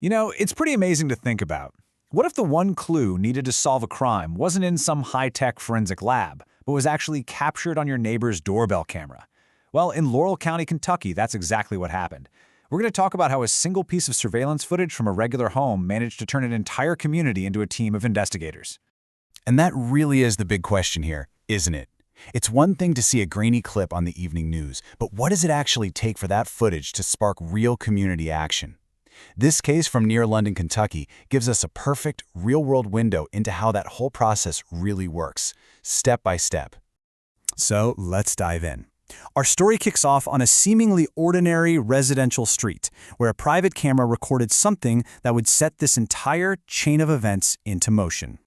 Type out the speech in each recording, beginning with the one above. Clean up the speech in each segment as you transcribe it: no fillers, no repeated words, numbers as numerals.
You know, it's pretty amazing to think about. What if the one clue needed to solve a crime wasn't in some high-tech forensic lab, but was actually captured on your neighbor's doorbell camera? Well, in Laurel County, Kentucky, that's exactly what happened. We're going to talk about how a single piece of surveillance footage from a regular home managed to turn an entire community into a team of investigators. And that really is the big question here, isn't it? It's one thing to see a grainy clip on the evening news, but what does it actually take for that footage to spark real community action? This case from near London, Kentucky, gives us a perfect, real-world window into how that whole process really works, step by step. So let's dive in. Our story kicks off on a seemingly ordinary residential street, where a private camera recorded something that would set this entire chain of events into motion.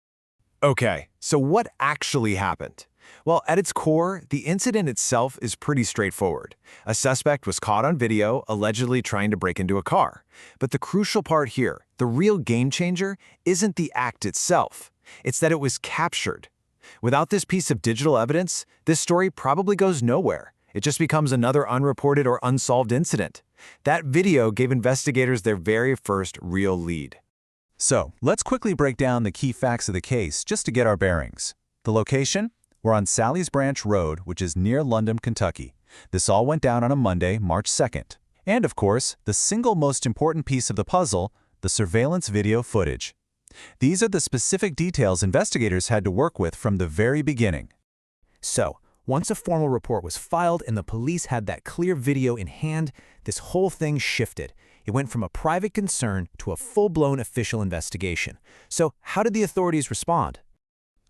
Okay, so what actually happened? Well, at its core, the incident itself is pretty straightforward. A suspect was caught on video, allegedly trying to break into a car. But the crucial part here, the real game changer, isn't the act itself. It's that it was captured. Without this piece of digital evidence, this story probably goes nowhere. It just becomes another unreported or unsolved incident. That video gave investigators their very first real lead. So, let's quickly break down the key facts of the case just to get our bearings. The location? We're on Sally's Branch Road, which is near London, Kentucky. This all went down on a Monday, March 2nd. And of course, the single most important piece of the puzzle, the surveillance video footage. These are the specific details investigators had to work with from the very beginning. So, once a formal report was filed and the police had that clear video in hand, this whole thing shifted. It went from a private concern to a full-blown official investigation. So, how did the authorities respond?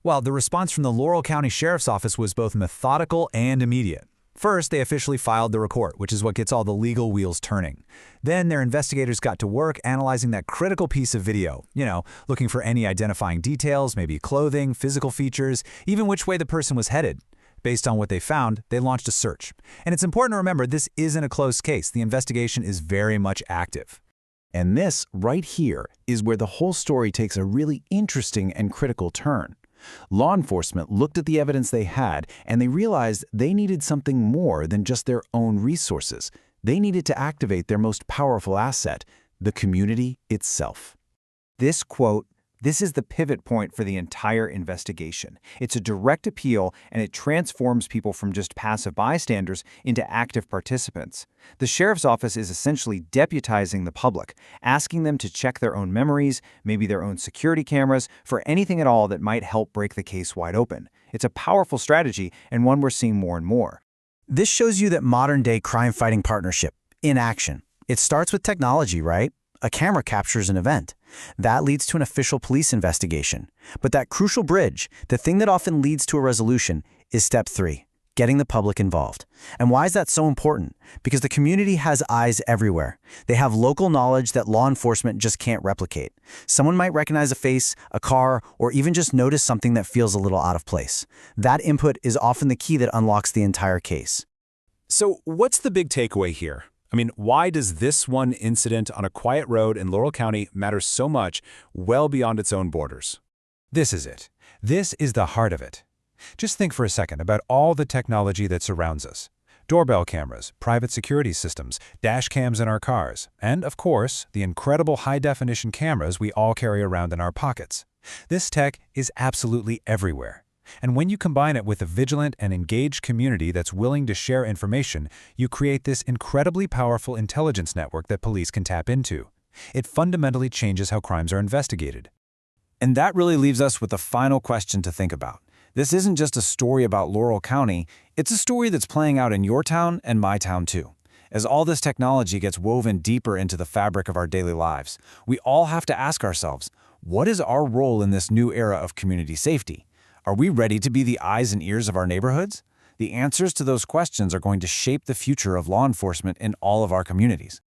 Well, the response from the Laurel County Sheriff's Office was both methodical and immediate. First, they officially filed the report, which is what gets all the legal wheels turning. Then their investigators got to work analyzing that critical piece of video, looking for any identifying details, maybe clothing, physical features, even which way the person was headed. Based on what they found, they launched a search. And it's important to remember this isn't a closed case. The investigation is very much active. And this, right here, is where the whole story takes a really interesting and critical turn. Law enforcement looked at the evidence they had, and they realized they needed something more than just their own resources. They needed to activate their most powerful asset, the community itself. This quote, "This is the pivot point for the entire investigation. It's a direct appeal, and it transforms people from just passive bystanders into active participants. The sheriff's office is essentially deputizing the public, asking them to check their own memories, maybe their own security cameras, for anything at all that might help break the case wide open. It's a powerful strategy, and one we're seeing more and more." This shows you that modern-day crime-fighting partnership, in action. It starts with technology, right? A camera captures an event. That leads to an official police investigation. But that crucial bridge, the thing that often leads to a resolution, is step 3, getting the public involved. And why is that so important? Because the community has eyes everywhere. They have local knowledge that law enforcement just can't replicate. Someone might recognize a face, a car, or even just notice something that feels a little out of place. That input is often the key that unlocks the entire case. So what's the big takeaway here? Why does this one incident on a quiet road in Laurel County matter so much, well beyond its own borders? This is it. This is the heart of it. Just think for a second about all the technology that surrounds us. Doorbell cameras, private security systems, dash cams in our cars, and, of course, the incredible high-definition cameras we all carry around in our pockets. This tech is absolutely everywhere. And when you combine it with a vigilant and engaged community that's willing to share information, you create this incredibly powerful intelligence network that police can tap into. It fundamentally changes how crimes are investigated. And that really leaves us with a final question to think about. This isn't just a story about Laurel County, it's a story that's playing out in your town and my town too. As all this technology gets woven deeper into the fabric of our daily lives, we all have to ask ourselves, what is our role in this new era of community safety? Are we ready to be the eyes and ears of our neighborhoods? The answers to those questions are going to shape the future of law enforcement in all of our communities.